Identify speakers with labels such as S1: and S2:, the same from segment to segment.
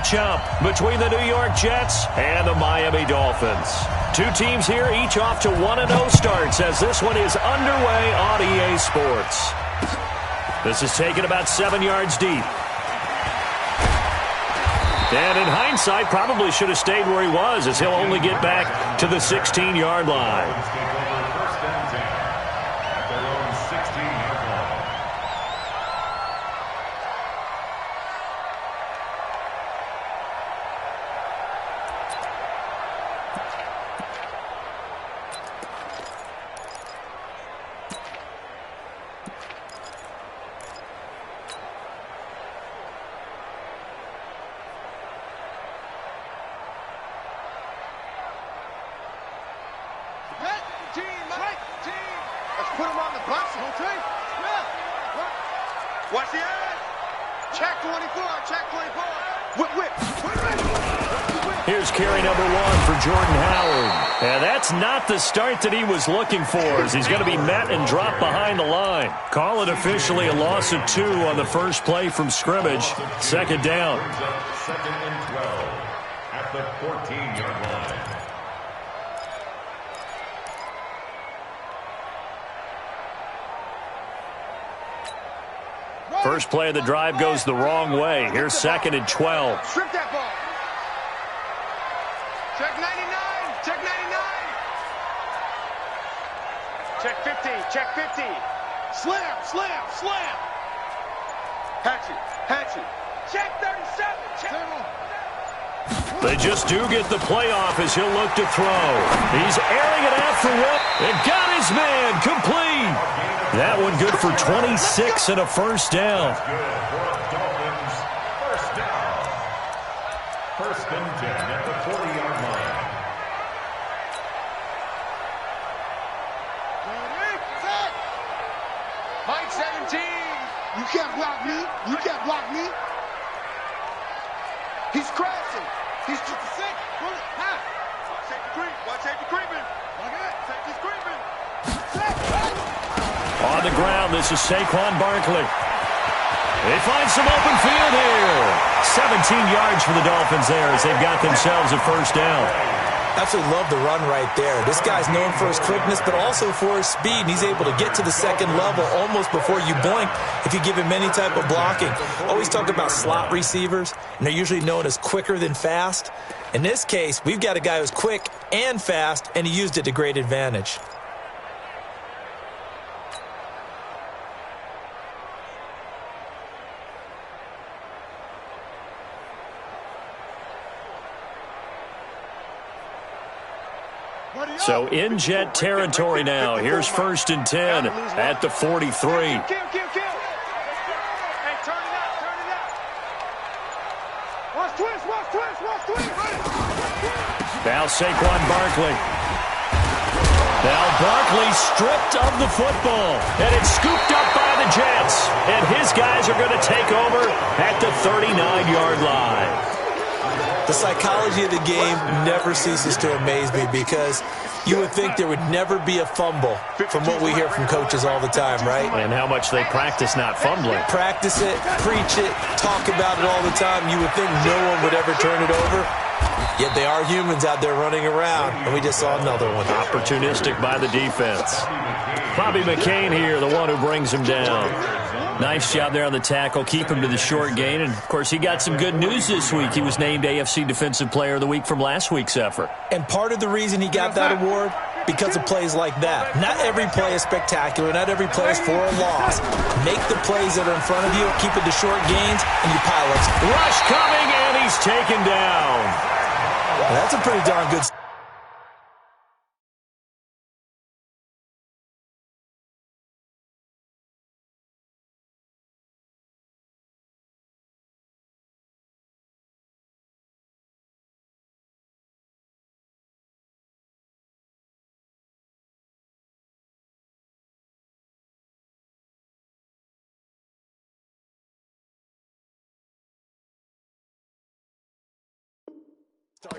S1: matchup between the New York Jets and the Miami Dolphins. Two teams here, each off to 1-0 starts as this one is underway on EA Sports. This is taken about 7 yards deep. And in hindsight, probably should have stayed where he was, as he'll only get back to the 16-yard line.
S2: Watch the edge. Check 24. Check 24. Whip.
S1: Here's carry number 1 for Jordan Howard. And that's not the start that he was looking for, as he's going to be met and dropped behind the line. Call it officially a loss of 2 on the first play from scrimmage. Second down.
S3: Second and 12 at the 14-yard line.
S1: First play of the drive goes the wrong way. Here's second and 12.
S2: Strip that ball. Check 99. Check 99. Check 50. Check 50. Slam. Hatchet. Check 37. Check.
S1: They just do get the playoff as he'll look to throw. He's airing it out for Whip and got his man complete. That one good for 26 and a first down.
S3: First down. First and 10 at the 40-yard line.
S2: Mike 17. You can't block me. He's crashing. He's just a sick. Watch safety creeping. Safety's creeping.
S1: On the ground, this is Saquon Barkley. They find some open field here. 17 yards for the Dolphins there as they've got themselves a first down.
S4: Absolutely love the run right there. This guy's known for his quickness, but also for his speed. And he's able to get to the second level almost before you blink if you give him any type of blocking. Always talk about slot receivers, and they're usually known as quicker than fast. In this case, we've got a guy who's quick and fast, and he used it to great advantage.
S1: So in Jet territory now. Here's first and 10 at the 43.
S2: Kill. Hey, turn it up. Watch twist.
S1: Now Saquon Barkley. Now Barkley stripped of the football, and it's scooped up by the Jets. And his guys are going to take over at the 39-yard line.
S4: The psychology of the game never ceases to amaze me because you would think there would never be a fumble from what we hear from coaches all the time, right?
S1: And how much they practice not fumbling.
S4: Practice it, preach it, talk about it all the time. You would think no one would ever turn it over. Yet they are humans out there running around, and we just saw another one.
S1: Opportunistic by the defense. Bobby McCain here, the one who brings him down. Nice job there on the tackle. Keep him to the short gain. And, of course, he got some good news this week. He was named AFC Defensive Player of the Week from last week's effort.
S4: And part of the reason he got that award, because of plays like that. Not every play is spectacular. Not every play is for a loss. Make the plays that are in front of you, keep it to short gains, and you pile up.
S1: Rush coming, and he's taken down.
S4: Well, that's a pretty darn good.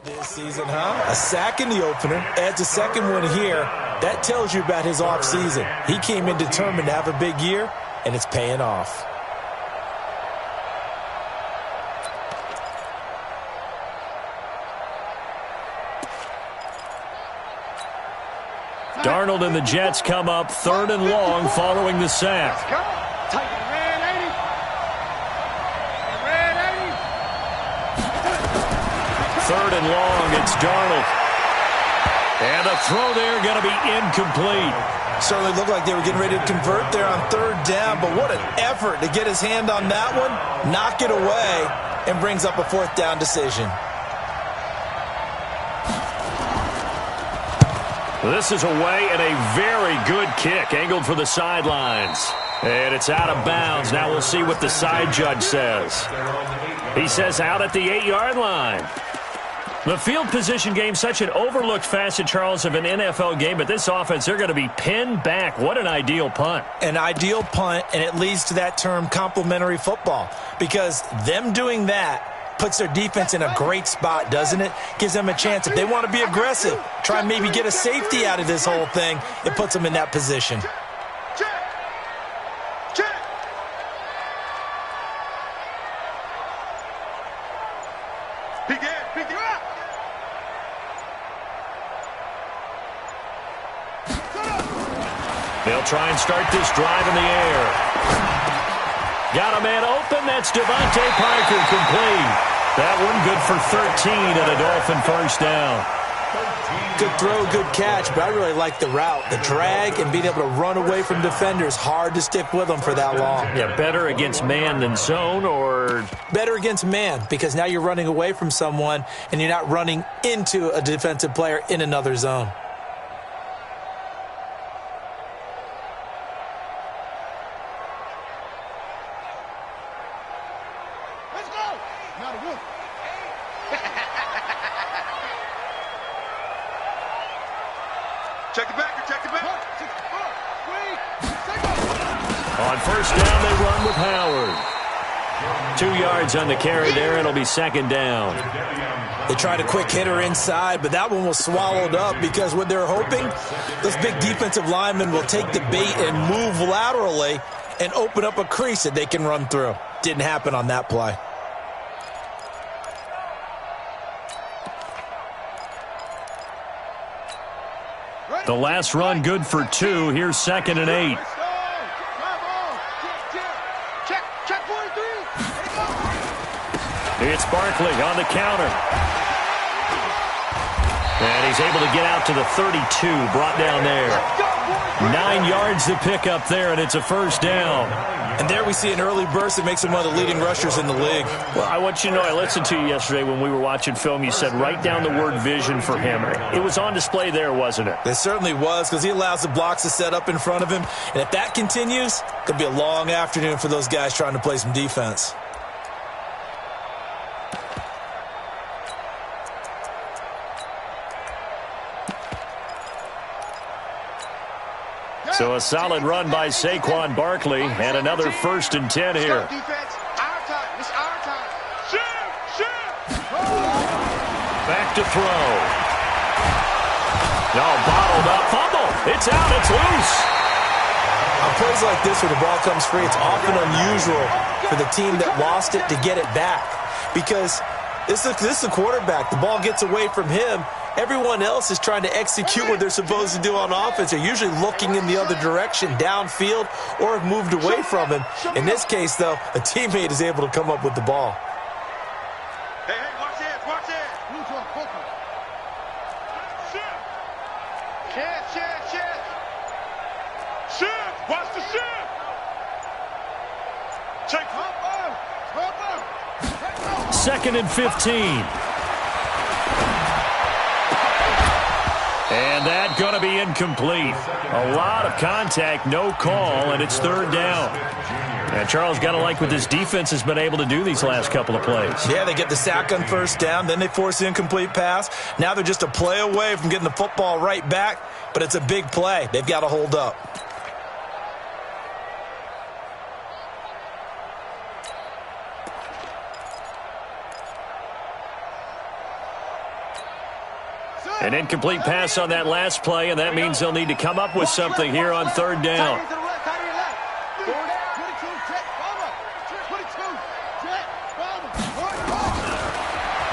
S4: This season, A sack in the opener, adds a second one here. That tells you about his offseason. He came in determined to have a big year, and it's paying off.
S1: Darnold and the Jets come up 3rd and long following the sack. Third and long, it's Darnold. And the throw there going to be incomplete.
S4: Certainly looked like they were getting ready to convert there on 3rd down, but what an effort to get his hand on that one, knock it away, and brings up a 4th down decision.
S1: This is away and a very good kick, angled for the sidelines. And it's out of bounds. Now we'll see what the side judge says. He says out at the 8-yard line. The field position game, such an overlooked facet, Charles, of an NFL game, but this offense, they're going to be pinned back. What an ideal punt.
S4: An ideal punt, and it leads to that term complementary football, because them doing that puts their defense in a great spot, doesn't it? Gives them a chance. If they want to be aggressive, try and maybe get a safety out of this whole thing, it puts them in that position.
S1: They'll try and start this drive in the air. Got a man open. That's Devontae Parker, complete. That one good for 13 and a Dolphin 1st down.
S4: Good throw, good catch, but I really like the route. The drag and being able to run away from defenders. Hard to stick with them for that long.
S1: Yeah, better against man than zone, or?
S4: Better against man, because now you're running away from someone and you're not running into a defensive player in another zone.
S2: Check it back.
S1: On 1st down, they run with Howard. 2 yards on the carry there. It'll be 2nd down.
S4: They tried a quick hitter inside, but that one was swallowed up because what they're hoping, those big defensive linemen will take the bait and move laterally and open up a crease that they can run through. Didn't happen on that play.
S1: The last run good for 2. Here's 2nd and 8. It's Barkley on the counter. And he's able to get out to the 32, brought down there. 9 yards to pick up there, and it's a 1st down.
S4: And there we see an early burst that makes him one of the leading rushers in the league.
S1: Well, I want you to know, I listened to you yesterday when we were watching film. You said write down the word vision for him. It was on display there, wasn't it?
S4: It certainly was, because he allows the blocks to set up in front of him. And if that continues, it could be a long afternoon for those guys trying to play some defense.
S1: So a solid run by Saquon Barkley, and another 1st and 10 here. Back to throw. No, bottled up. Fumble. It's out. It's loose.
S4: On plays like this where the ball comes free, it's often unusual for the team that lost it to get it back. Because this is the quarterback. The ball gets away from him. Everyone else is trying to execute what they're supposed to do on offense. They're usually looking in the other direction, downfield, or have moved away from him. In this case, though, a teammate is able to come up with the ball.
S2: Hey, watch this. Shift, watch the shift. Check.
S1: 2nd and 15. And that going to be incomplete. A lot of contact, no call, and it's 3rd down. And Charles, got to like what this defense has been able to do these last couple of plays.
S4: Yeah, they get the sack on 1st down, then they force the incomplete pass. Now they're just a play away from getting the football right back, but it's a big play. They've got to hold up.
S1: An incomplete pass on that last play, and that means they'll need to come up with something here on 3rd down.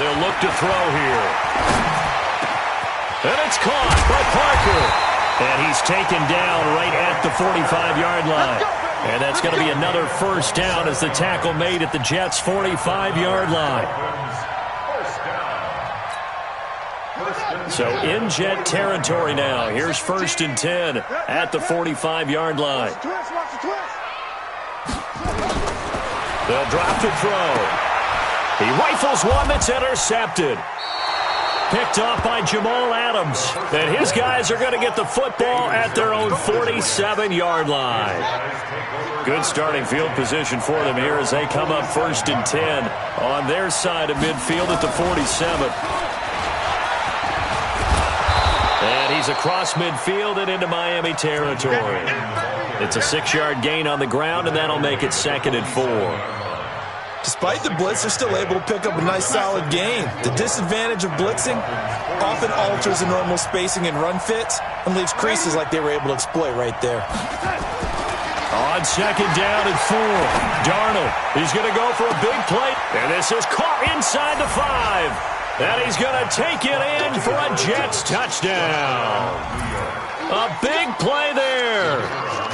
S1: They'll look to throw here. And it's caught by Parker. And he's taken down right at the 45-yard line. And that's going to be another first down as the tackle made at the Jets' 45-yard line. So in Jet territory now. Here's 1st and 10 at the 45-yard line. They'll drop to throw. He rifles one that's intercepted. Picked off by Jamal Adams. And his guys are going to get the football at their own 47-yard line. Good starting field position for them here as they come up 1st and 10 on their side of midfield at the 47. And he's across midfield and into Miami territory. It's a 6-yard gain on the ground, and that'll make it 2nd and 4.
S4: Despite the blitz, they're still able to pick up a nice, solid gain. The disadvantage of blitzing often alters the normal spacing and run fits and leaves creases like they were able to exploit right there.
S1: On 2nd down and 4, Darnold, he's going to go for a big play. And this is caught inside the 5. And he's going to take it in for a Jets touchdown. A big play there.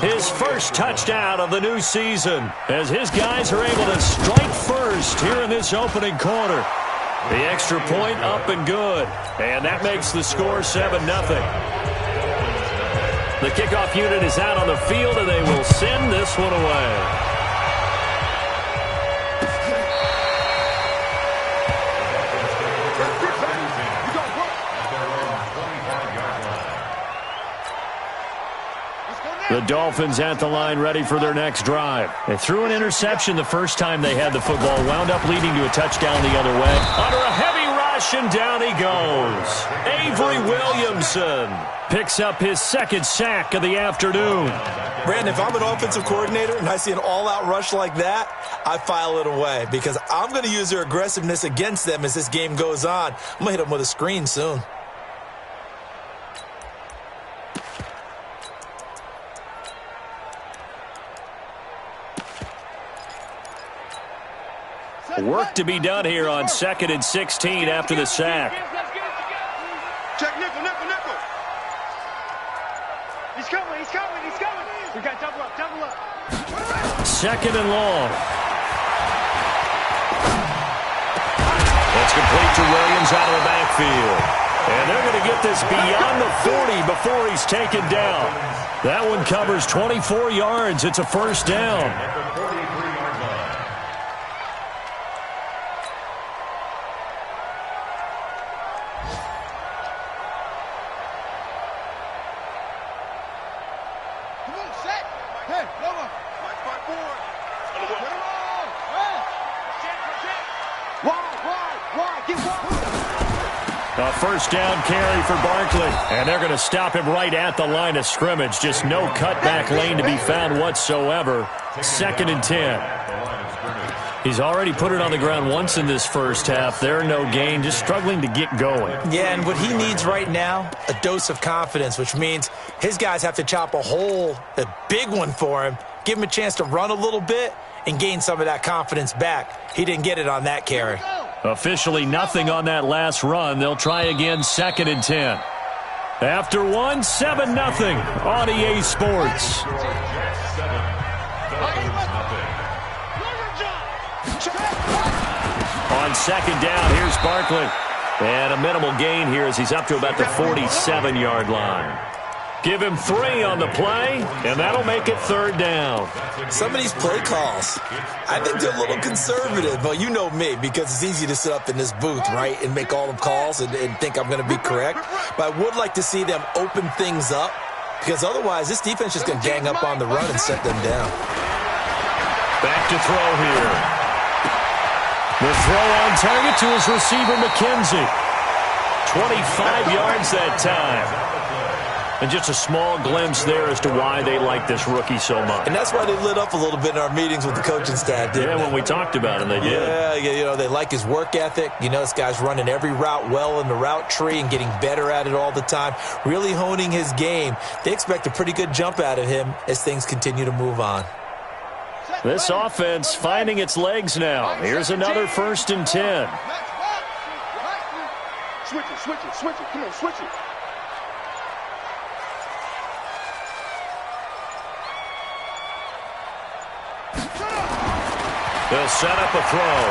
S1: His first touchdown of the new season as his guys are able to strike first here in this opening quarter. The extra point up and good. And that makes the score 7-0. The kickoff unit is out on the field, and they will send this one away. The Dolphins at the line ready for their next drive. They threw an interception the first time they had the football, wound up leading to a touchdown the other way. Under a heavy rush, and down he goes. Avery Williamson picks up his 2nd sack of the afternoon.
S4: Brandon, if I'm an offensive coordinator and I see an all-out rush like that, I file it away because I'm going to use their aggressiveness against them as this game goes on. I'm going to hit them with a screen soon.
S1: Work to be done here on 2nd and 16 after the sack.
S2: Check nickel, nickel, nickel. He's coming, he's coming, he's coming. We got double up, double up.
S1: 2nd and long. That's complete to Williams out of the backfield. And they're going to get this beyond the 40 before he's taken down. That one covers 24 yards. It's a first down. A first down carry for Barkley. And they're going to stop him right at the line of scrimmage. Just no cutback lane to be found whatsoever. 2nd and 10. He's already put it on the ground once in this first half. They're no gain, just struggling to get going.
S4: Yeah, and what he needs right now, a dose of confidence, which means his guys have to chop a hole, a big one for him, give him a chance to run a little bit and gain some of that confidence back. He didn't get it on that carry.
S1: Officially nothing on that last run. They'll try again 2nd and 10. After one, 7-0 on EA Sports. On 2nd down, here's Barkley. And a minimal gain here as he's up to about the 47-yard line. Give him 3 on the play, and that'll make it 3rd down.
S4: Some of these play calls, I think they're a little conservative. But you know me, because it's easy to sit up in this booth, right, and make all the calls and think I'm going to be correct. But I would like to see them open things up, because otherwise this defense is going to gang up on the run and set them down.
S1: Back to throw here. The throw on target to his receiver, McKenzie. 25 yards that time. And just a small glimpse there as to why they like this rookie so much.
S4: And that's why they lit up a little bit in our meetings with the coaching staff, didn't they?
S1: When we talked about him, they did.
S4: Yeah, you know, they like his work ethic. You know, this guy's running every route well in the route tree and getting better at it all the time, really honing his game. They expect a pretty good jump out of him as things continue to move on.
S1: This offense finding its legs now. Here's another 1st and 10.
S2: Switch it, switch it, switch it. Come on, switch it.
S1: They'll set up a throw.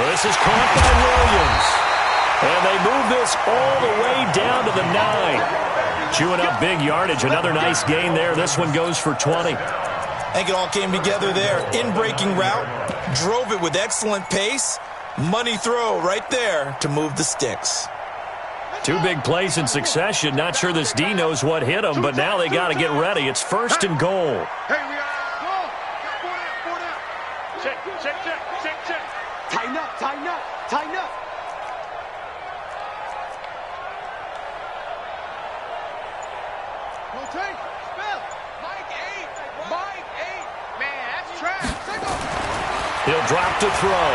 S1: This is caught by Williams. And they move this all the way down to the 9. Chewing up big yardage. Another nice gain there. This one goes for 20.
S4: I think it all came together there. In-breaking route. Drove it with excellent pace. Money throw right there to move the sticks.
S1: 2 big plays in succession. Not sure this D knows what hit him, but now they got to get ready. It's 1st and goal.
S2: Hey, we are. Four down. Check. Tighten up. Rotate. Spell. Mike 8. Man, that's trash.
S1: He'll drop to throw.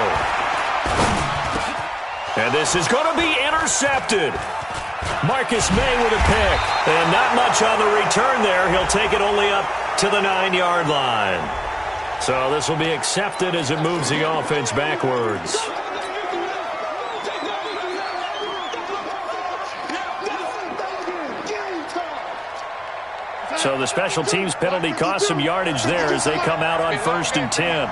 S1: And this is going to be intercepted. Marcus May with a pick. And not much on the return there. He'll take it only up to the 9-yard line. So this will be accepted as it moves the offense backwards. So the special teams penalty cost some yardage there as they come out on 1st and 10.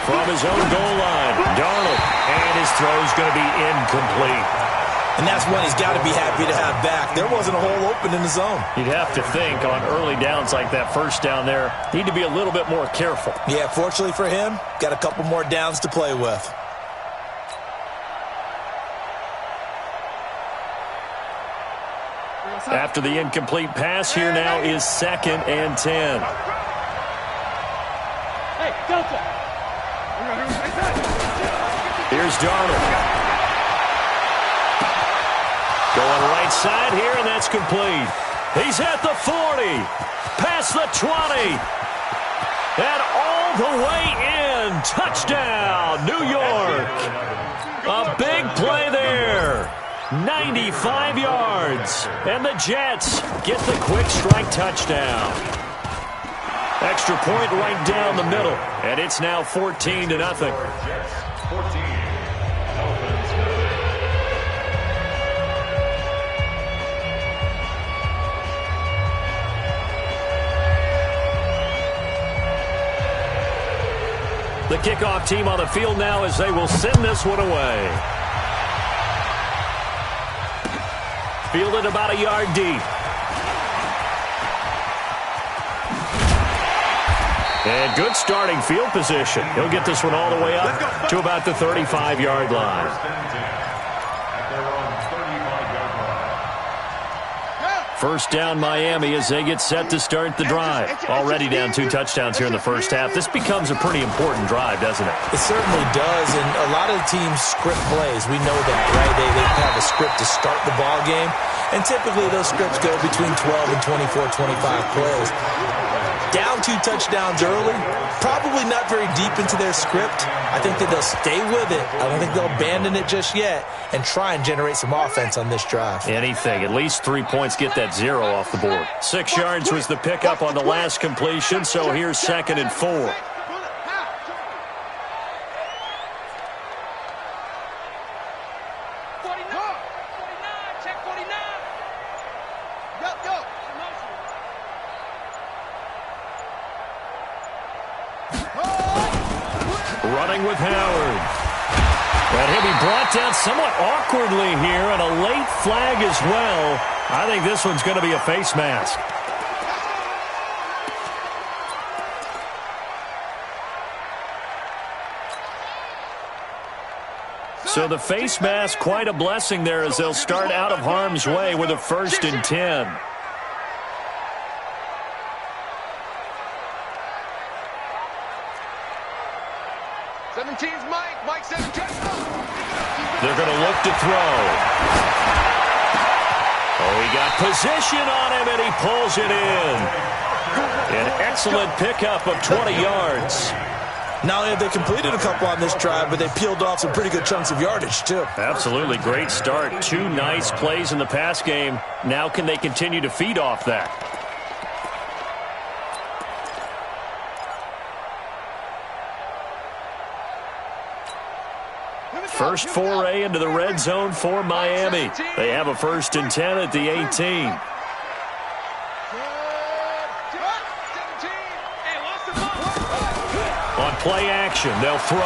S1: From his own goal line, Darnold, and his throw's going to be incomplete.
S4: And that's one he's got to be happy to have back. There wasn't a hole open in the zone.
S1: You'd have to think on early downs like that first down there, need to be a little bit more careful.
S4: Yeah, fortunately for him, got a couple more downs to play with.
S1: After the incomplete pass, here now is 2nd and 10.
S2: Hey, Delta.
S1: Here's Darnold. Going right side here, and that's complete. He's at the 40, past the 20, and all the way in. Touchdown, New York. A big play there. 95 yards, and the Jets get the quick strike touchdown. Extra point right down the middle, and it's now 14-0.
S3: Jets 14, Dolphins 9.
S1: The kickoff team on the field now as they will send this one away. Fielded about a yard deep. And good starting field position. He'll get this one all the way up to about the 35-yard line. First down Miami as they get set to start the drive. Already down 2 touchdowns here in the first half. This becomes a pretty important drive, doesn't it?
S4: It certainly does, and a lot of the teams script plays. We know that, right? They have a script to start the ball game, and typically those scripts go between 12 and 24, 25 plays. Down 2 touchdowns early, probably not very deep into their script. I think that they'll stay with it. I don't think they'll abandon it just yet and try and generate some offense on this drive.
S1: Anything. At least 3 points, get that 0 off the board. 6 yards was the pickup on the last completion, so here's 2nd and 4. Running with Howard. And he'll be brought down somewhat awkwardly here, and a late flag as well. I think this one's going to be a face mask. So the face mask, quite a blessing there as they'll start out of harm's way with a 1st and 10.
S2: Mike 17.
S1: They're going to look to throw. Oh, he got position on him, and he pulls it in. An excellent pickup of 20 yards.
S4: Not only have they completed a couple on this drive, but they peeled off some pretty good chunks of yardage, too.
S1: Absolutely great start. 2 nice plays in the pass game. Now can they continue to feed off that? First foray into the red zone for Miami. They have a 1st and 10 at the 18. play action. They'll throw.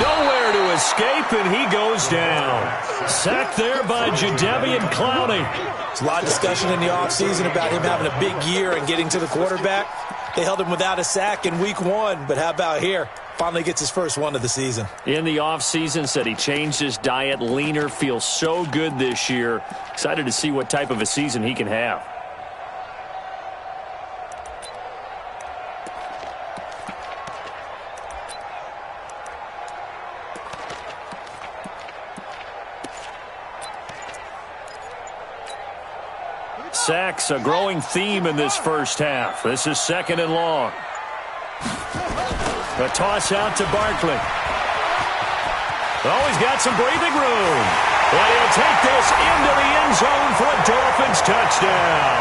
S1: Nowhere to escape, and he goes down. Sacked there by Jadeveon Clowney.
S4: There's a lot of discussion in the offseason about him having a big year and getting to the quarterback. They held him without a sack in week 1, but how about here? Finally gets his first one of the season.
S1: In the offseason, said he changed his diet, leaner, feels so good this year. Excited to see what type of a season he can have. Sacks, a growing theme in this first half. This is 2nd and long. A toss out to Barkley. Oh, he's got some breathing room. And he'll take this into the end zone for a Dolphins touchdown.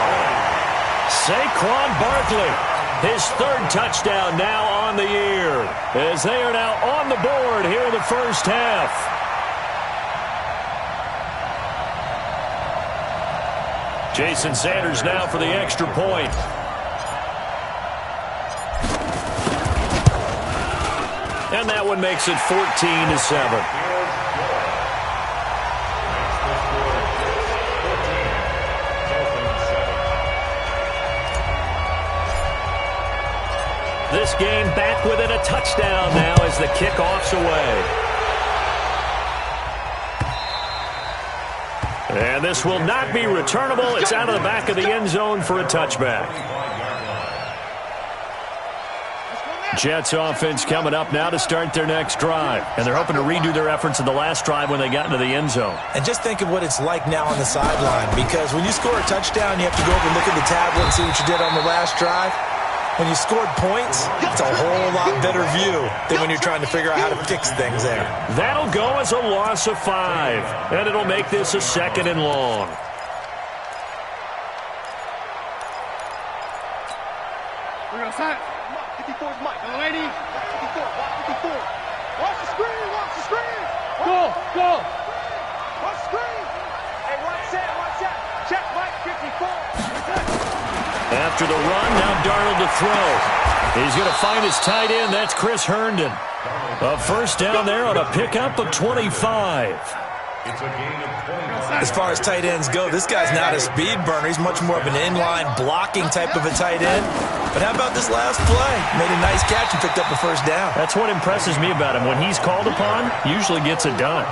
S1: Saquon Barkley, his 3rd touchdown now on the year, as they are now on the board here in the first half. Jason Sanders now for the extra point. And that one makes it 14-7. This game back within a touchdown now as the kickoff's away. And this will not be returnable. It's out of the back of the end zone for a touchback. Jets offense coming up now to start their next drive. And they're hoping to redo their efforts in the last drive when they got into the end zone.
S4: And just think of what it's like now on the sideline. Because when you score a touchdown, you have to go over and look at the tablet and see what you did on the last drive. When you scored points, it's a whole lot better view than when you're trying to figure out how to fix things there.
S1: That'll go as a loss of 5. And it'll make this a 2nd and long.
S2: We're outside. 54 is Mike. Lady. 54. Watch 54. Watch the screen. Watch the screen. Go. Watch the screen. Hey, watch that. Check Mike 54.
S1: After the run, now Darnold to throw. He's going to find his tight end. That's Chris Herndon. A first down there on a pickup of 25.
S4: As far as tight ends go, this guy's not a speed burner. He's much more of an inline blocking type of a tight end. But how about this last play? Made a nice catch and picked up a first down.
S1: That's what impresses me about him. When he's called upon, usually gets it done.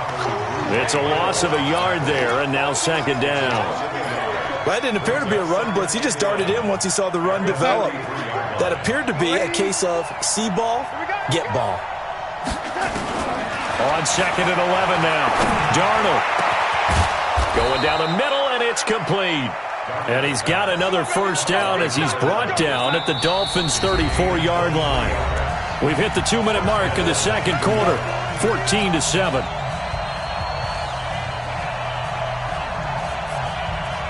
S1: It's a loss of a yard there, and now 2nd down.
S4: Well, that didn't appear to be a run blitz. He just darted in once he saw the run develop. That appeared to be a case of see ball, get ball.
S1: On 2nd and 11 now. Darnold going down the middle, and it's complete. And he's got another first down as he's brought down at the Dolphins' 34-yard line. We've hit the 2-minute mark in the second quarter, 14-7.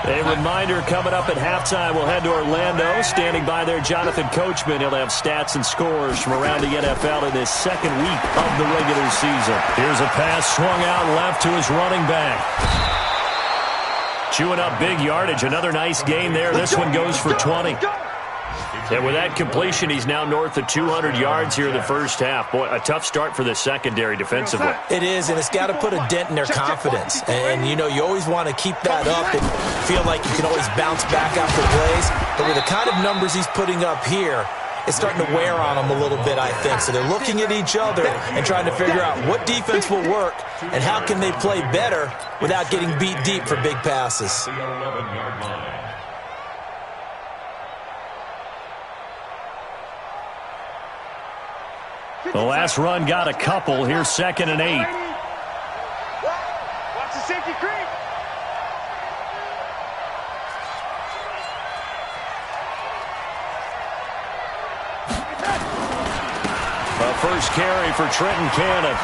S1: A reminder coming up at halftime, we'll head to Orlando. Standing by there, Jonathan Coachman. He'll have stats and scores from around the NFL in this second week of the regular season. Here's a pass swung out left to his running back. Chewing up big yardage. Another nice gain there. This one goes for 20. And with that completion, he's now north of 200 yards here in the first half. Boy, a tough start for the secondary defensively.
S4: It is, and it's got to put a dent in their confidence. And, you know, you always want to keep that up and feel like you can always bounce back after plays. But with the kind of numbers he's putting up here, it's starting to wear on them a little bit, I think. So they're looking at each other and trying to figure out what defense will work and how can they play better without getting beat deep for big passes.
S1: The last run got a couple. Here's 2nd and 8.
S2: Watch the safety creep.
S1: A first carry for Trenton Cannon.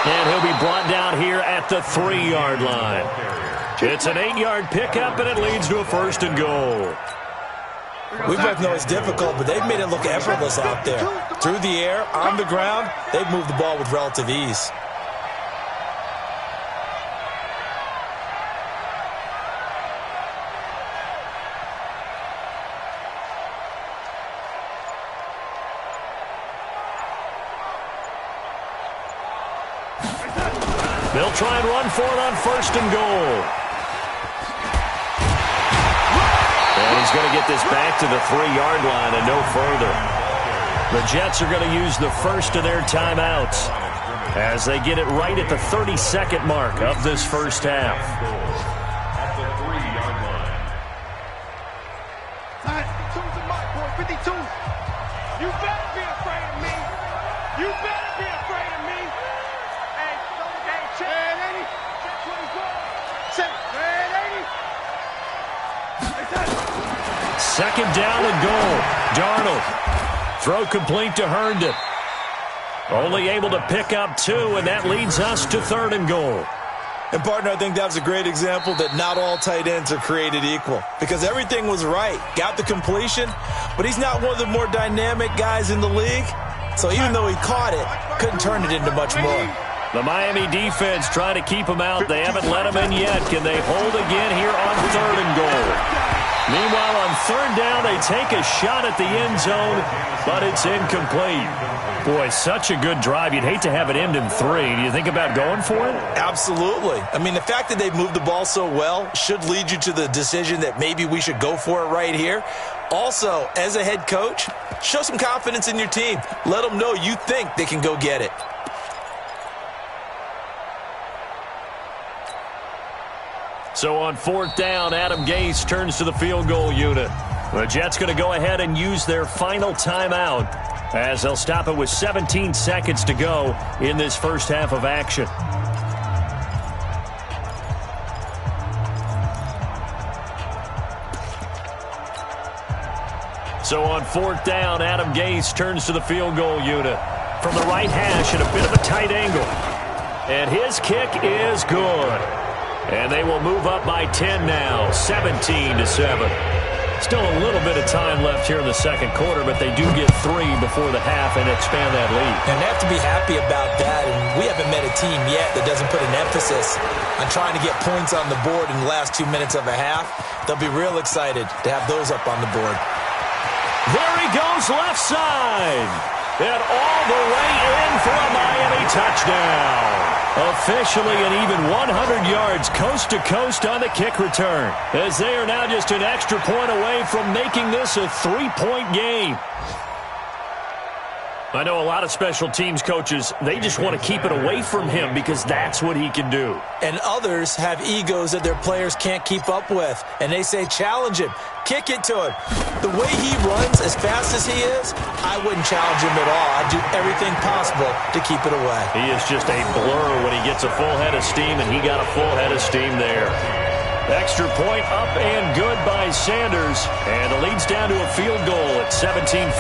S1: And he'll be brought down here at the 3-yard line. It's an 8-yard pickup, and it leads to a 1st and goal.
S4: We both know it's difficult, but they've made it look effortless out there. Through the air, on the ground, they've moved the ball with relative ease.
S1: They'll try and run for it on 1st and goal. And he's going to get this back to the 3-yard line and no further. The Jets are going to use the first of their timeouts as they get it right at the 32nd mark of this first half.
S3: At the 3-yard line.
S2: 52's in my boy, 52. You better be afraid of me. You better be afraid of me. Hey, don't game check. Man, 80. Check 24. Check. Man, 80.
S1: Second down and goal. Darnold. Throw complete to Herndon. Only able to pick up 2, and that leads us to 3rd and goal.
S4: And, partner, I think that was a great example that not all tight ends are created equal because everything was right. Got the completion, but he's not one of the more dynamic guys in the league. So even though he caught it, couldn't turn it into much more.
S1: The Miami defense trying to keep him out. They haven't let him in yet. Can they hold again here on 3rd and goal? Meanwhile, on 3rd down, they take a shot at the end zone, but it's incomplete. Boy, such a good drive. You'd hate to have it end in 3. Do you think about going for it?
S4: Absolutely. I mean, the fact that they've moved the ball so well should lead you to the decision that maybe we should go for it right here. Also, as a head coach, show some confidence in your team. Let them know you think they can go get it.
S1: So on 4th down, Adam Gase turns to the field goal unit. The Jets going to go ahead and use their final timeout as they'll stop it with 17 seconds to go in this first half of action. So on 4th down, Adam Gase turns to the field goal unit. From the right hash at a bit of a tight angle. And his kick is good. And they will move up by 10 now, 17-7. Still a little bit of time left here in the second quarter, but they do get 3 before the half and expand that lead.
S4: And they have to be happy about that. And we haven't met a team yet that doesn't put an emphasis on trying to get points on the board in the last 2 minutes of a half. They'll be real excited to have those up on the board.
S1: There he goes, left side. And all the way in for a Miami touchdown. Officially an even 100 yards coast to coast on the kick return, as they are now just an extra point away from making this a 3-point game. I know a lot of special teams coaches, they just want to keep it away from him because that's what he can do.
S4: And others have egos that their players can't keep up with, and they say challenge him, kick it to him. The way he runs as fast as he is, I wouldn't challenge him at all. I'd do everything possible to keep it away.
S1: He is just a blur when he gets a full head of steam, and he got a full head of steam there. Extra point up and good by Sanders, and it leads down to a field goal at 17-14.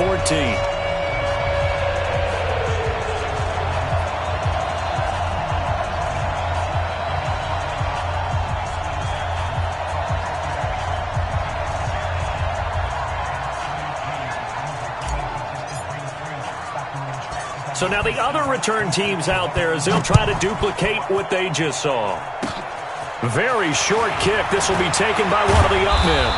S1: So now the other return teams out there as they'll try to duplicate what they just saw. Very short kick. This will be taken by one of the up men.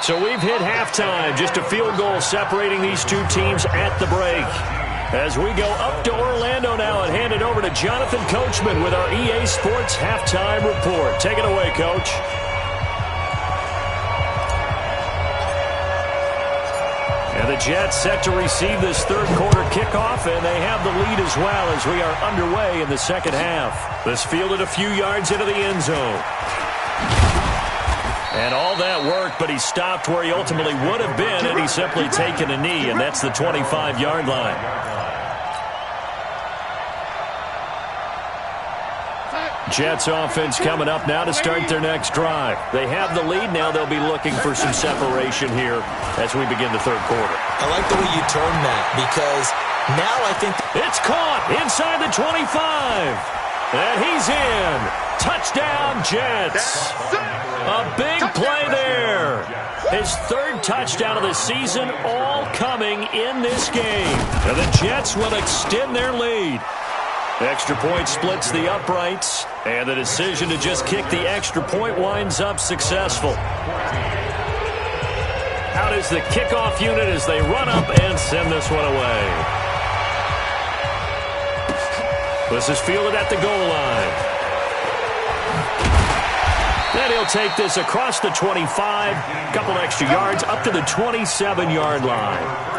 S1: So we've hit halftime. Just a field goal separating these two teams at the break. As we go up to Orlando now and hand it over to Jonathan Coachman with our EA Sports Halftime Report. Take it away, Coach. And the Jets set to receive this third quarter kickoff, and they have the lead as well as we are underway in the second half. This fielded a few yards into the end zone. And all that work, but he stopped where he ultimately would have been had he simply taken a knee, and that's the 25-yard line. Jets offense coming up now to start their next drive. They have the lead. Now they'll be looking for some separation here as we begin the third quarter.
S4: I like the way you term that because now I think
S1: it's caught inside the 25. And he's in. Touchdown, Jets. A big play there. His third touchdown of the season, all coming in this game. And the Jets will extend their lead. Extra point splits the uprights, and the decision to just kick the extra point winds up successful. Out is the kickoff unit as they run up and send this one away. This is fielded at the goal line. Then he'll take this across the 25, a couple extra yards, up to the 27-yard line.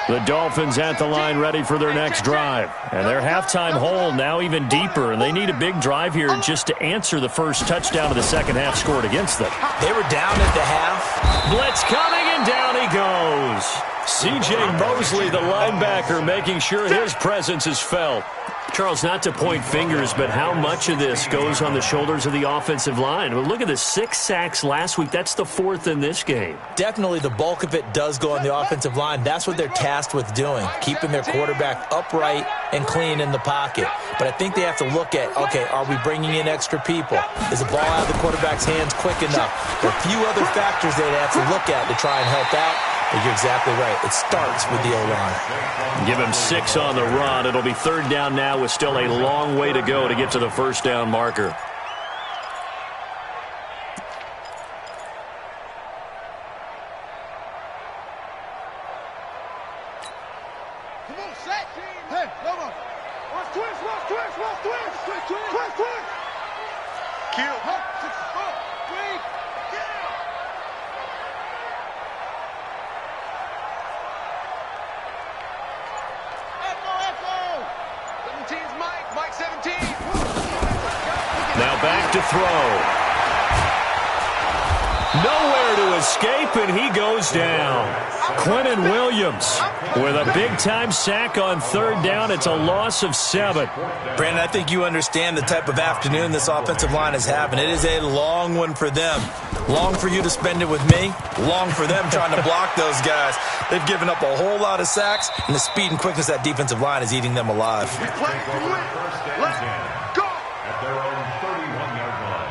S1: The Dolphins at the line ready for their next drive. And their halftime hole now even deeper, and they need a big drive here just to answer the first touchdown of the second half scored against them.
S4: They were down at the half.
S1: Blitz coming, and down he goes. C.J. Mosley, the linebacker, making sure his presence is felt. Charles, not to point fingers, but how much of this goes on the shoulders of the offensive line? Well, look at the 6 sacks last week. That's the 4th in this game.
S4: Definitely the bulk of it does go on the offensive line. That's what they're tasked with doing, keeping their quarterback upright and clean in the pocket. But I think they have to look at, okay, are we bringing in extra people? Is the ball out of the quarterback's hands quick enough? There are a few other factors they'd have to look at to try and help out. But you're exactly right. It starts with the O-line.
S1: Give him 6 on the run. It'll be 3rd down now with still a long way to go to get to the first down marker.
S2: Come on, set. Hey, come on. Watch twist. Kill. Wait. Mike 17.
S1: Now back to throw. Nowhere to escape, and he goes down. Quinnen Williams with a big-time sack on 3rd down. It's a loss of 7.
S4: Brandon, I think you understand the type of afternoon this offensive line is having. It is a long one for them. Long for you to spend it with me. Long for them trying to block those guys. They've given up a whole lot of sacks, and the speed and quickness of that defensive line is eating them alive.
S2: Let's go.
S3: At their own 31-yard line.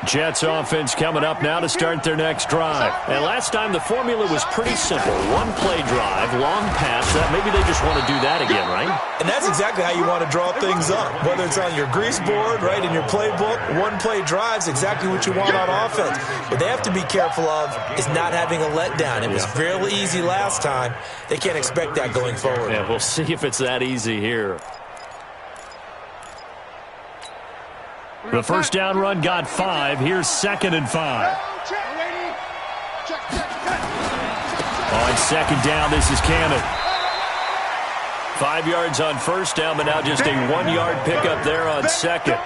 S1: Jets offense coming up now to start their next drive. And last time the formula was pretty simple. 1-play drive, long pass. Maybe they just want to do that again, right?
S4: And that's exactly how you want to draw things up. Whether it's on your grease board, right, in your playbook, 1-play drive's exactly what you want on offense. What they have to be careful of is not having a letdown. It was fairly easy last time. They can't expect that going forward.
S1: Yeah, we'll see if it's that easy here. The first down run got 5. Here's 2nd and 5. On 2nd down, this is Cannon. 5 yards on 1st down, but now just a 1-yard pickup there on 2nd.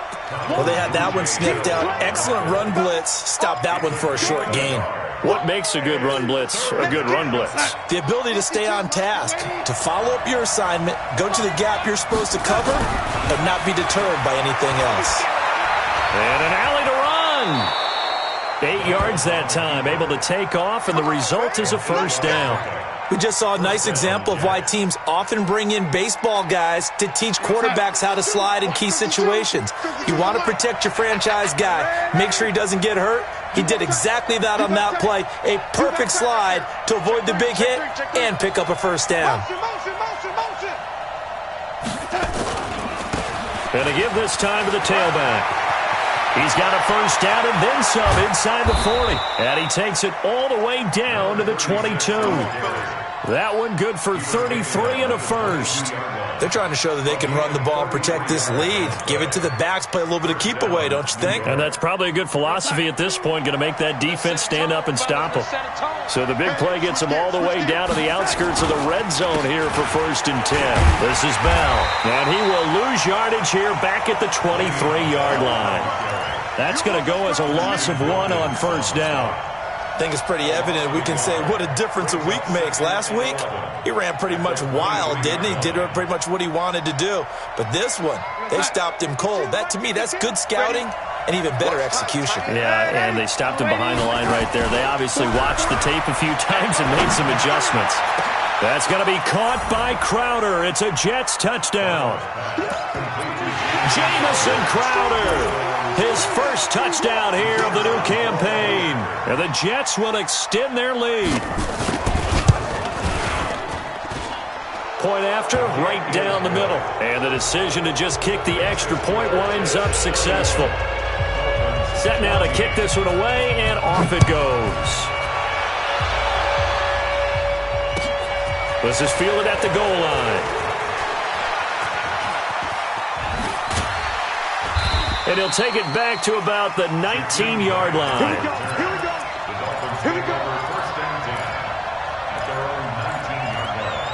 S4: Well, they had that one sniffed out. Excellent run blitz. Stop that one for a short gain.
S1: What makes a good run blitz a good run blitz?
S4: The ability to stay on task, to follow up your assignment, go to the gap you're supposed to cover, but not be deterred by anything else.
S1: And an alley to run. 8 yards that time, able to take off, and the result is a first down.
S4: We just saw a nice example of why teams often bring in baseball guys to teach quarterbacks how to slide in key situations. You want to protect your franchise guy. Make sure he doesn't get hurt. He did exactly that on that play. A perfect slide to avoid the big hit and pick up a first down.
S1: And to give this time to the tailback. He's got a first down and then some inside the 40. And he takes it all the way down to the 22. That one good for 33 and a first.
S4: They're trying to show that they can run the ball and protect this lead. Give it to the backs, play a little bit of keep away, don't you think?
S1: And that's probably a good philosophy at this point, going to make that defense stand up and stop them. So the big play gets them all the way down to the outskirts of the red zone here for 1st and 10. This is Bell. And he will lose yardage here back at the 23-yard line. That's going to go as a loss of 1 on 1st down.
S4: I think it's pretty evident. We can say what a difference a week makes. Last week, he ran pretty much wild, didn't he? Did pretty much what he wanted to do. But this one, they stopped him cold. That, to me, that's good scouting and even better execution.
S1: Yeah, and they stopped him behind the line right there. They obviously watched the tape a few times and made some adjustments. That's going to be caught by Crowder. It's a Jets touchdown. Jamison Crowder. His first touchdown here of the new campaign. And the Jets will extend their lead. point after, right down the middle. And the decision to just kick the extra point winds up successful. Set now to kick this one away, and off it goes. This is fielded at the goal line. And he'll take it back to about the 19-yard line.
S2: Here we go. Here we go. Here we go.
S3: First and 10 at their own 19-yard line.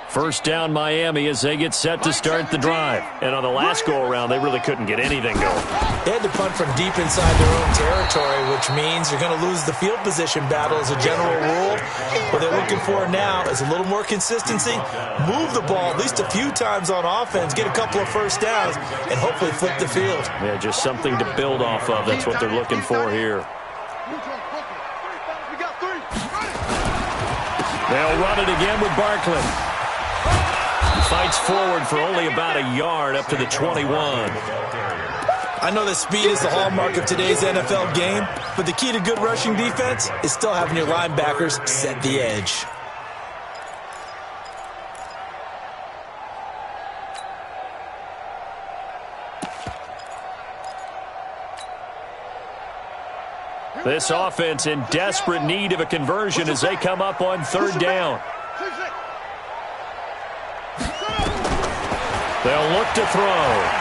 S1: First down Miami as they get set to start the drive. And on the last go-around, they really couldn't get anything going.
S4: They had to punt from deep inside their own territory, which means you're going to lose the field position battle as a general rule. What they're looking for now is a little more consistency, move the ball at least a few times on offense, get a couple of first downs, and hopefully flip the field.
S1: Yeah, just something to build off of. That's what they're looking for here. They'll run it again with Barkley. Fights forward for only about a yard up to the 21.
S4: I know that speed is the hallmark of today's NFL game, but the key to good rushing defense is still having your linebackers set the edge.
S1: This offense in desperate need of a conversion as they come up on third down. They'll look to throw.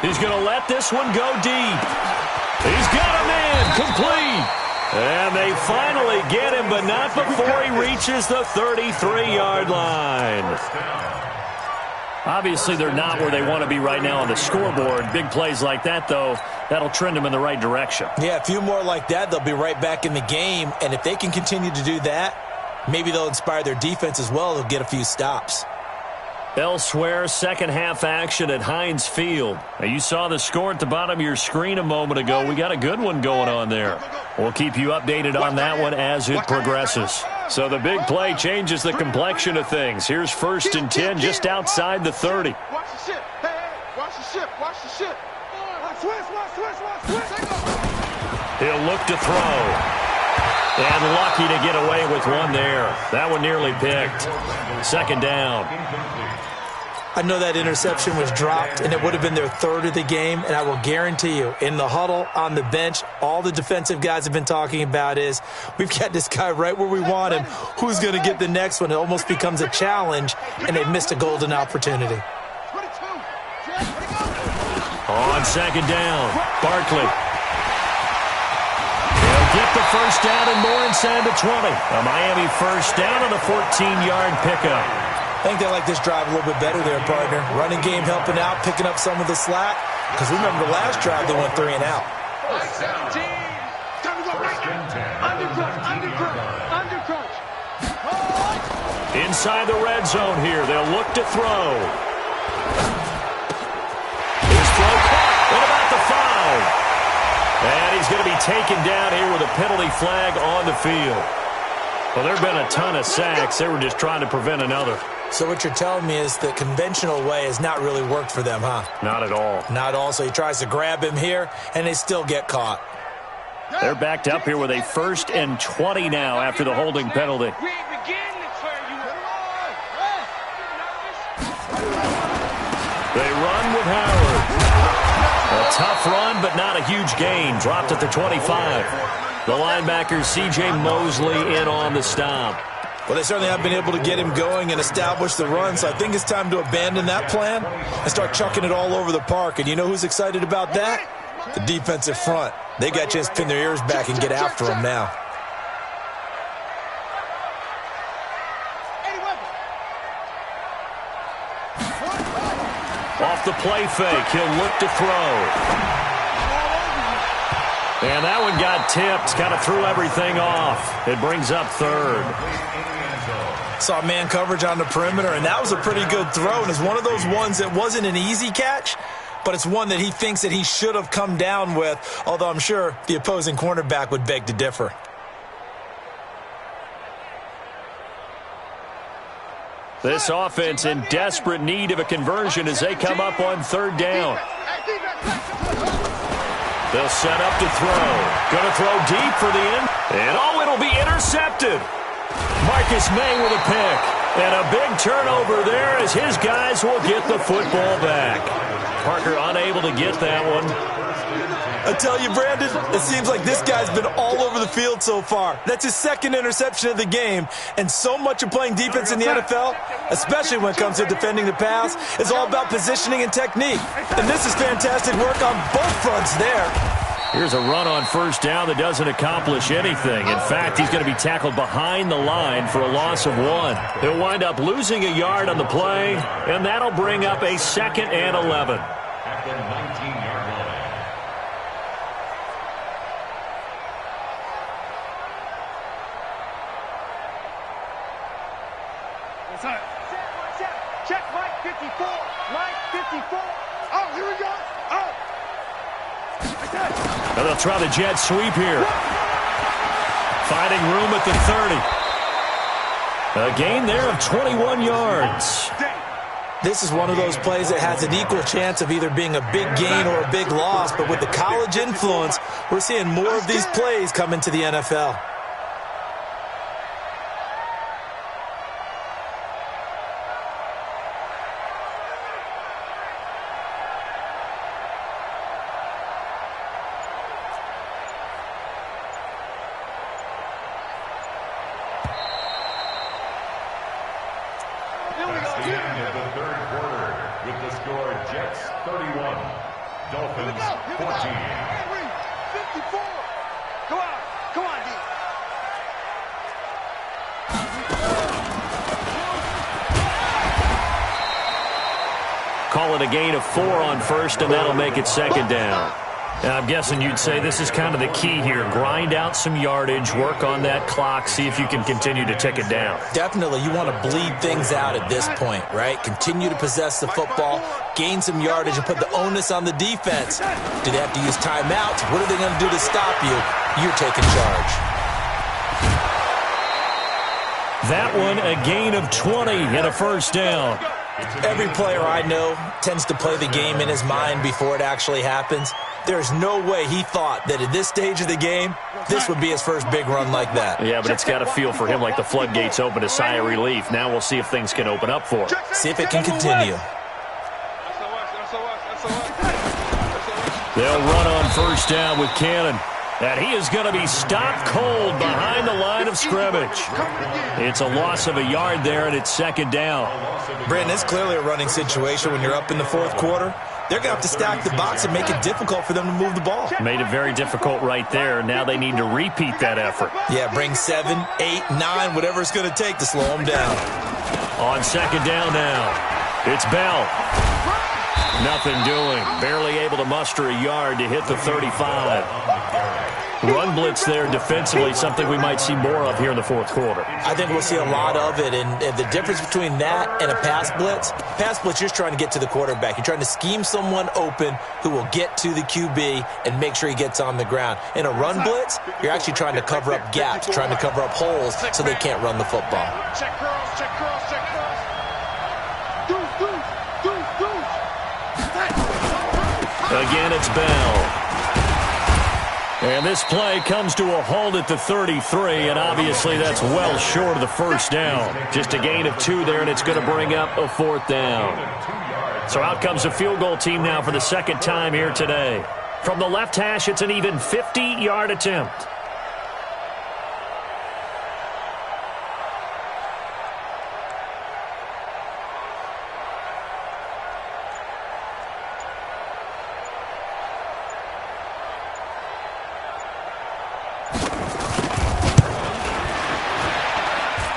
S1: He's going to let this one go deep. He's got a man complete. And they finally get him, but not before he reaches the 33-yard line. Obviously, they're not where they want to be right now on the scoreboard. Big plays like that, though, that'll trend them in the right direction.
S4: Yeah, a few more like that, they'll be right back in the game. And if they can continue to do that, maybe they'll inspire their defense as well. They'll get a few stops.
S1: Elsewhere, second half action at Heinz Field. Now, you saw the score at the bottom of your screen a moment ago. We got a good one going on there. We'll keep you updated on that one as it progresses. So the big play changes the complexion of things. Here's first and 10 just outside the 30.
S2: Watch the ship. Hey, hey, watch the ship. Watch the ship. Switch.
S1: He'll look to throw. And lucky to get away with one there. That one nearly picked. Second down.
S4: I know that interception was dropped, and it would have been their third of the game, and I will guarantee you, in the huddle, on the bench, all the defensive guys have been talking about is, we've got this guy right where we want him. Who's going to get the next one? It almost becomes a challenge, and they've missed a golden opportunity.
S1: On second down, Barkley. They'll get the first down and more inside the 20. A Miami first down on a 14-yard pickup.
S4: I think they like this drive a little bit better there, partner. Running game helping out, picking up some of the slack. Because remember the last drive, they went 3 and out.
S1: Inside the red zone here. They'll look to throw. His throw caught. What about the foul? And he's going to be taken down here with a penalty flag on the field. Well, there have been a ton of sacks. They were just trying to prevent another.
S4: So what you're telling me is the conventional way has not really worked for them, huh?
S1: Not at all.
S4: Not at all. So he tries to grab him here, and they still get caught.
S1: They're backed up here with a first and 20 now after the holding penalty. They run with Howard. A tough run, but not a huge gain. Dropped at the 25. The linebacker, C.J. Mosley, in on the stop.
S4: Well, they certainly have been able to get him going and establish the run, so I think it's time to abandon that plan and start chucking it all over the park. And you know who's excited about that? The defensive front. They got a chance to pin their ears back and get after him now.
S1: Off the play fake, he'll look to throw. And that one got tipped, kind of threw everything off. It brings up third.
S4: Saw man coverage on the perimeter, and that was a pretty good throw. And it's one of those ones that wasn't an easy catch, but it's one that he thinks that he should have come down with, although I'm sure the opposing cornerback would beg to differ.
S1: This offense in desperate need of a conversion as they come up on third down. They'll set up to throw. Going to throw deep for the end. And it'll be intercepted. Marcus May with a pick. And a big turnover there as his guys will get the football back. Parker unable to get that one.
S4: I tell you, Brandon, it seems like this guy's been all over the field so far. That's his second interception of the game. And so much of playing defense in the NFL, especially when it comes to defending the pass, is all about positioning and technique. And this is fantastic work on both fronts there.
S1: Here's a run on first down that doesn't accomplish anything. In fact, he's going to be tackled behind the line for a loss of 1. He'll wind up losing a yard on the play, and that'll bring up a 2nd and 11.
S3: At the 19-yard line.
S2: Check Mike 54. Mike 54. Oh, here we go. Oh.
S1: And they'll try the jet sweep here. Finding room at the 30. A gain there of 21 yards.
S4: This is one of those plays that has an equal chance of either being a big gain or a big loss. But with the college influence, we're seeing more of these plays come into the NFL.
S3: That's the end of the third quarter with the score Jets 31, Dolphins 14.
S2: 54. Go out. Come on, D.
S1: Call it a gain of 4 on first, and that'll make it 2nd down. And I'm guessing you'd say this is kind of the key here. Grind out some yardage, work on that clock, see if you can continue to tick it down.
S4: Definitely, you want to bleed things out at this point, right? Continue to possess the football, gain some yardage, and put the onus on the defense. Do they have to use timeouts? What are they going to do to stop you? You're taking charge.
S1: That one, a gain of 20 and a first down.
S4: Every player I know tends to play the game in his mind before it actually happens. There's no way he thought that at this stage of the game, this would be his first big run like that.
S1: Yeah, but it's got to feel for him like the floodgates open, a sigh of relief. Now we'll see if things can open up for him.
S4: See if it can continue.
S1: They'll run on first down with Cannon. And he is going to be stopped cold behind the line of scrimmage. It's a loss of a yard there, and it's 2nd down.
S4: Brandon, it's clearly a running situation when you're up in the fourth quarter. They're going to have to stack the box and make it difficult for them to move the ball.
S1: Made it very difficult right there. Now they need to repeat that effort.
S4: Yeah, bring 7, 8, 9, whatever it's going to take to slow them down.
S1: On 2nd down now, it's Bell. Nothing doing. Barely able to muster a yard to hit the 35. Run blitz there defensively, something we might see more of here in the fourth quarter.
S4: I think we'll see a lot of it, and the difference between that and a pass blitz, you're just trying to get to the quarterback. You're trying to scheme someone open who will get to the QB and make sure he gets on the ground. In a run blitz, you're actually trying to cover up gaps, trying to cover up holes so they can't run the football.
S2: Check girls, check girls, check girls.
S1: Again, it's Bell. And this play comes to a halt at the 33, and obviously that's well short of the first down. Just a gain of 2 there, and it's going to bring up a 4th down. So out comes the field goal team now for the 2nd time here today. From the left hash, it's an even 50-yard attempt.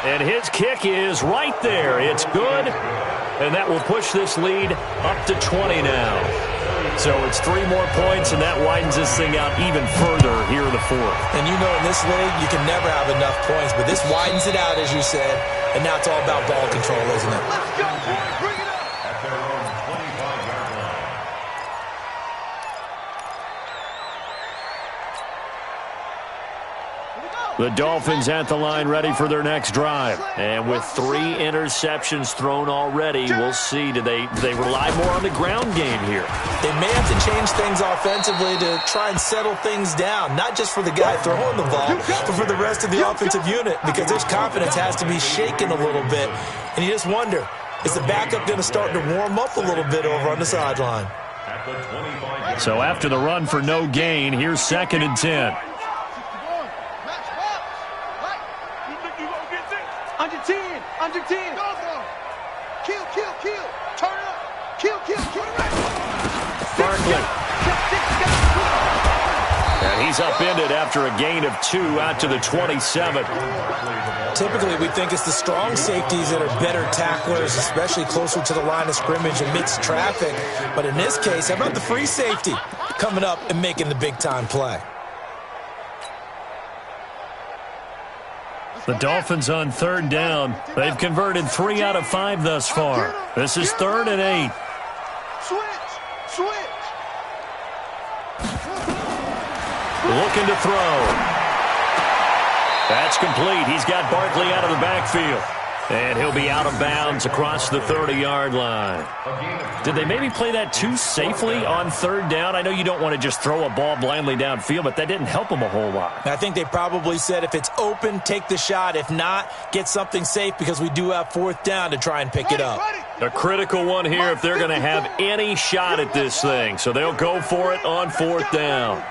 S1: And his kick is right there. It's good, and that will push this lead up to 20 now. So it's 3 more points, and that widens this thing out even further here in the fourth.
S4: And you know in this league, you can never have enough points, but this widens it out, as you said, and now it's all about ball control, isn't it?
S2: Let's go, boys. Bring it up.
S3: At their own 25-yard line.
S1: The Dolphins at the line ready for their next drive. And with 3 interceptions thrown already, we'll see. Do they rely more on the ground game here?
S4: They may have to change things offensively to try and settle things down, not just for the guy throwing the ball, but for the rest of the offensive unit, because their confidence has to be shaken a little bit. And you just wonder, is the backup going to start to warm up a little bit over on the sideline?
S1: So after the run for no gain, here's 2nd and 10.
S2: Under 10. Kill. Turn it up. Kill.
S1: Barkley. And he's upended after a gain of 2 out to the 27.
S4: Typically, we think it's the strong safeties that are better tacklers, especially closer to the line of scrimmage amidst traffic. But in this case, how about the free safety coming up and making the big-time play?
S1: The Dolphins on 3rd down. They've converted 3 out of 5 thus far. This is 3rd and 8.
S2: Switch.
S1: Looking to throw. That's complete. He's got Barkley out of the backfield. And he'll be out of bounds across the 30-yard line. Did they maybe play that too safely on 3rd down? I know you don't want to just throw a ball blindly downfield, but that didn't help them a whole lot.
S4: I think they probably said if it's open, take the shot. If not, get something safe because we do have 4th down to try and pick it up.
S1: A critical one here if they're going to have any shot at this thing. So they'll go for it on 4th down.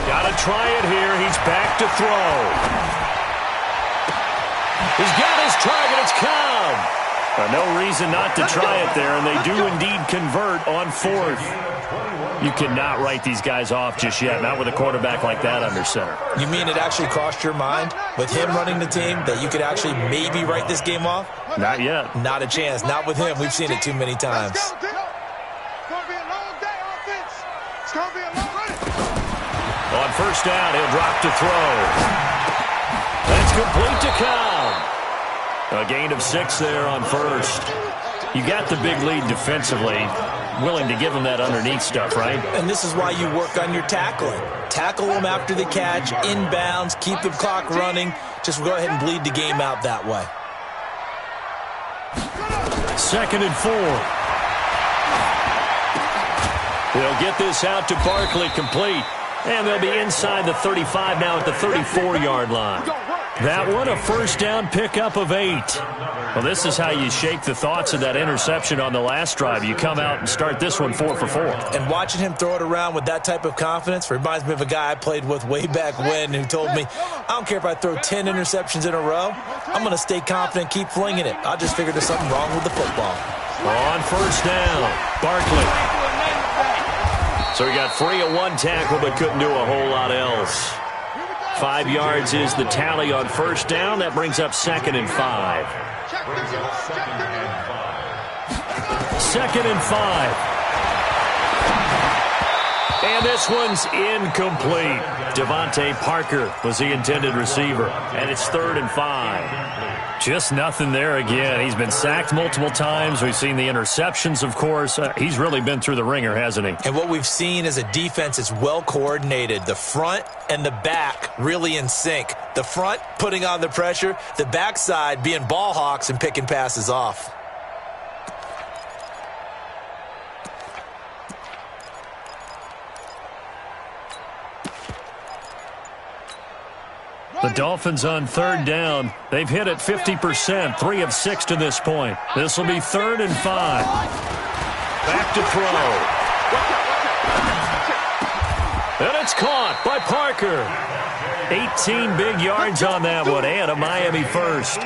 S1: Got to try it here. He's back to throw. He's got his target. It's Cobb. No reason not to try it there, and they do indeed convert on 4th. You cannot write these guys off just yet, not with a quarterback like that under center.
S4: You mean it actually crossed your mind with him running the team that you could actually maybe write this game off?
S1: Not yet.
S4: Not a chance. Not with him. We've seen it too many times.
S2: It's going to be a long day, offense. It's going to be a long run.
S1: On 1st down, he'll drop to throw. That's complete to Cobb. A gain of 6 there on 1st. You got the big lead defensively. Willing to give them that underneath stuff, right?
S4: And this is why you work on your tackling. Tackle them after the catch, inbounds, keep the clock running. Just go ahead and bleed the game out that way.
S1: 2nd and 4. They'll get this out to Barkley, complete. And they'll be inside the 35 now at the 34-yard line. That one, a 1st down pickup of 8. Well, this is how you shake the thoughts of that interception on the last drive. You come out and start this one 4 for 4.
S4: And watching him throw it around with that type of confidence reminds me of a guy I played with way back when who told me, I don't care if I throw 10 interceptions in a row. I'm going to stay confident, keep flinging it. I just figured there's something wrong with the football.
S1: On 1st down, Barkley. So he got free of 1 tackle but couldn't do a whole lot else. 5 yards is the tally on 1st down. That brings up 2nd and 5. 2nd and 5. And this one's incomplete. Devontae Parker was the intended receiver. And it's 3rd and 5. Just nothing there again. He's been sacked multiple times. We've seen the interceptions, of course. He's really been through the ringer, hasn't he?
S4: And what we've seen is a defense that's well coordinated. The front and the back really in sync. The front putting on the pressure. The backside being ball hawks and picking passes off.
S1: The Dolphins on 3rd down. They've hit it 50%, 3 of 6 to this point. This will be 3rd and 5. Back to throw. And it's caught by Parker. 18 big yards on that one, and a Miami first.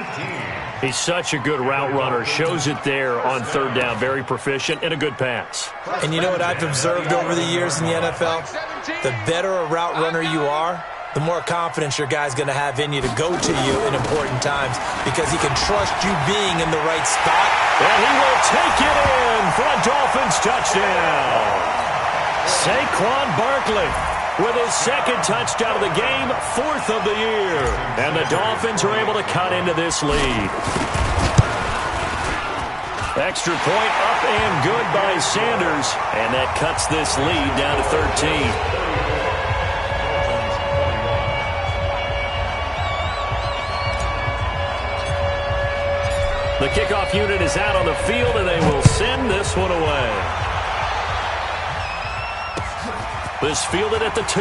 S1: He's such a good route runner. Shows it there on 3rd down. Very proficient and a good pass.
S4: And you know what I've observed over the years in the NFL? The better a route runner you are, the more confidence your guy's going to have in you to go to you in important times because he can trust you being in the right spot.
S1: And he will take it in for a Dolphins touchdown. Saquon Barkley with his 2nd touchdown of the game, 4th of the year. And the Dolphins are able to cut into this lead. Extra point up and good by Sanders. And that cuts this lead down to 13. The kickoff unit is out on the field, and they will send this one away. This fielded at the 2.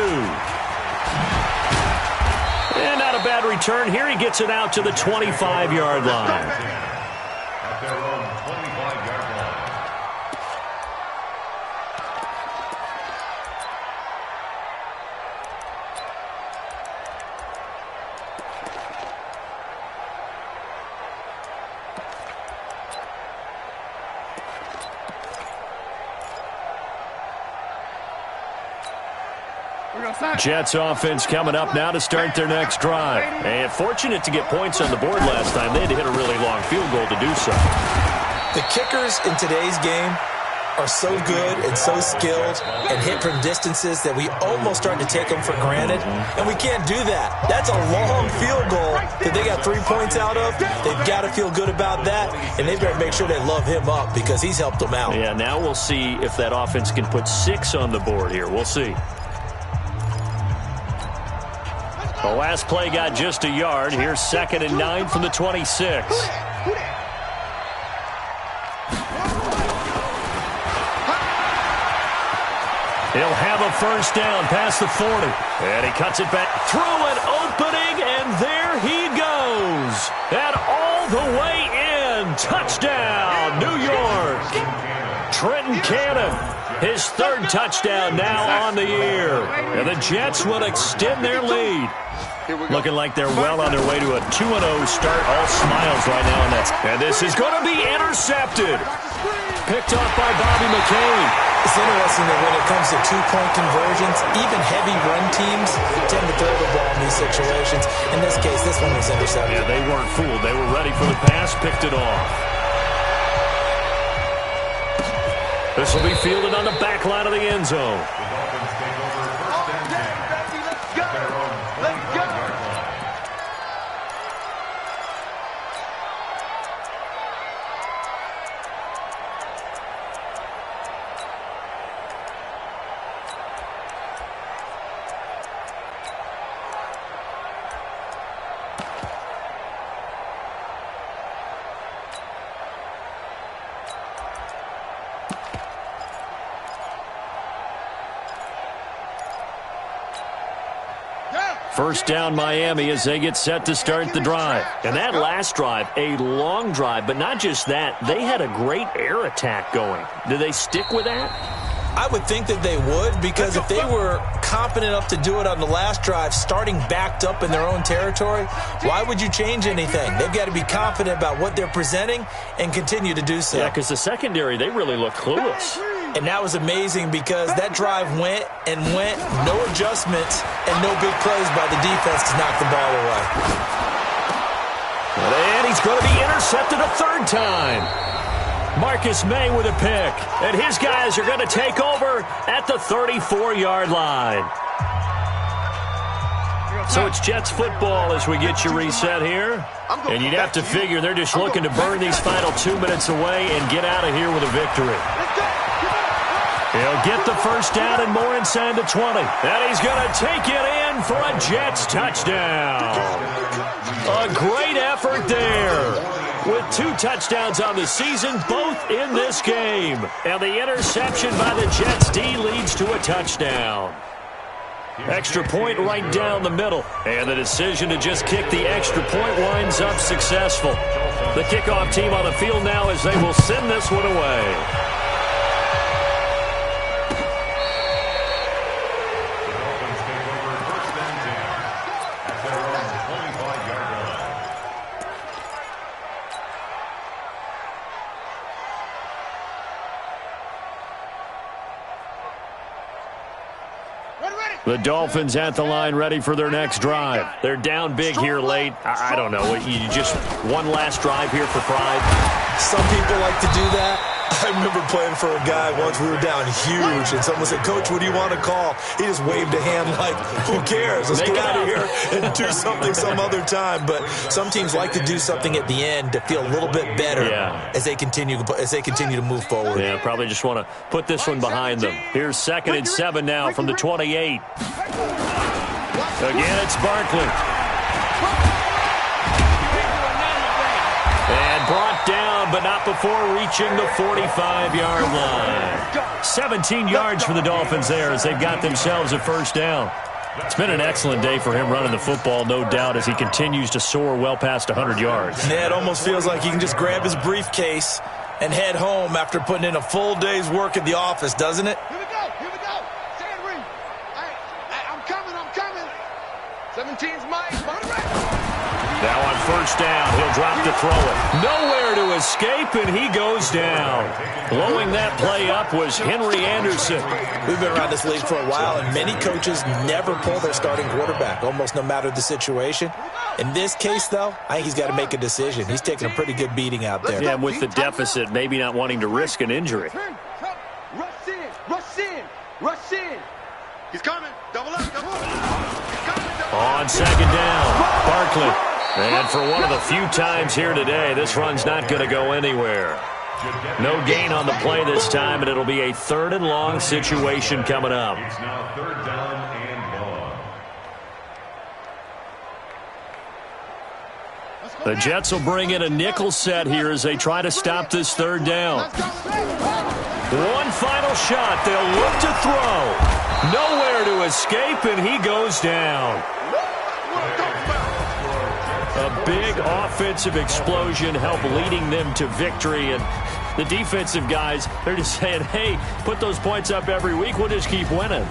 S1: And not a bad return here. He gets it out to the 25-yard line.
S3: At their own 25-yard line.
S1: Jets offense coming up now to start their next drive. And fortunate to get points on the board last time. They had to hit a really long field goal to do so.
S4: The kickers in today's game are so good and so skilled and hit from distances that we almost start to take them for granted, and we can't do that. That's a long field goal that they got 3 points out of. They've got to feel good about that, and they better make sure they love him up because he's helped them out.
S1: Yeah, now we'll see if that offense can put 6 on the board here. We'll see. The last play got just a yard. Here's 2nd and 9 from the 26. He'll have a first down past the 40. And he cuts it back through an opening, and there he goes. And all the way in. Touchdown, New York. Trenton Cannon, his 3rd touchdown now on the year. And the Jets will extend their lead. Looking like they're well on their way to a 2-0 start. All smiles right now. And this is going to be intercepted. Picked off by Bobby McCain.
S4: It's interesting that when it comes to 2-point conversions, even heavy run teams tend to throw the ball in these situations. In this case, this one was intercepted.
S1: Yeah, they weren't fooled. They were ready for the pass, picked it off. This will be fielded on the back line of the end zone.
S3: The Dolphins take over 1st and 10. At their own 25-yard line.
S1: First down, Miami, as they get set to start the drive. And that last drive, a long drive, but not just that. They had a great air attack going. Do they stick with that?
S4: I would think that they would, because if they were competent enough to do it on the last drive, starting backed up in their own territory, why would you change anything? They've got to be confident about what they're presenting and continue to do so.
S1: Yeah, because the secondary, they really look clueless.
S4: And that was amazing because that drive went and went, no adjustments, and no big plays by the defense to knock the ball away.
S1: And he's going to be intercepted a 3rd time. Marcus May with a pick. And his guys are going to take over at the 34-yard line. So it's Jets football as we get you reset here. And you'd have to figure they're just looking to burn these final 2 minutes away and get out of here with a victory. He'll get the first down and more inside the 20. And he's going to take it in for a Jets touchdown. A great effort there. With 2 touchdowns on the season, both in this game. And the interception by the Jets D leads to a touchdown. Extra point right down the middle. And the decision to just kick the extra point winds up successful. The kickoff team on the field now as they will send this one away. The Dolphins at the line ready for their next drive. They're down big here late. I don't know. You just one last drive here for pride.
S4: Some people like to do that. I remember playing for a guy once. We were down huge, and someone said, "Coach, what do you want to call?" He just waved a hand like, "Who cares? Let's get out of here and do something some other time." But some teams like to do something at the end to feel a little bit better as they continue to move forward.
S1: Yeah, probably just want to put this one behind them. Here's 2nd and 7 now from the 28. Again, it's Barkley. And brought down but not before reaching the 45-yard line. 17 yards for the Dolphins there as they've got themselves a first down. It's been an excellent day for him running the football, no doubt, as he continues to soar well past 100 yards.
S4: Yeah, it almost feels like he can just grab his briefcase and head home after putting in a full day's work at the office, doesn't it?
S2: Here we go. Stand ready. I'm coming. 17's Mike.
S1: Now on first down, he'll drop to throw it. Nowhere to escape, and he goes down. Blowing that play up was Henry Anderson.
S4: We've been around this league for a while, and many coaches never pull their starting quarterback, almost no matter the situation. In this case, though, I think he's got to make a decision. He's taking a pretty good beating out there.
S1: Yeah, and with the deficit, maybe not wanting to risk an injury.
S2: Rush in. He's coming. Double up.
S1: On second down, Barkley. And for one of the few times here today, this run's not going to go anywhere. No gain on the play this time, and it'll be a 3rd and long situation coming up.
S3: It's now 3rd down and long.
S1: The Jets will bring in a nickel set here as they try to stop this 3rd down. One final shot. They'll look to throw. Nowhere to escape, and he goes down. A big offensive explosion helped leading them to victory, and the defensive guys, they're just saying, hey, put those points up every week, we'll just keep winning.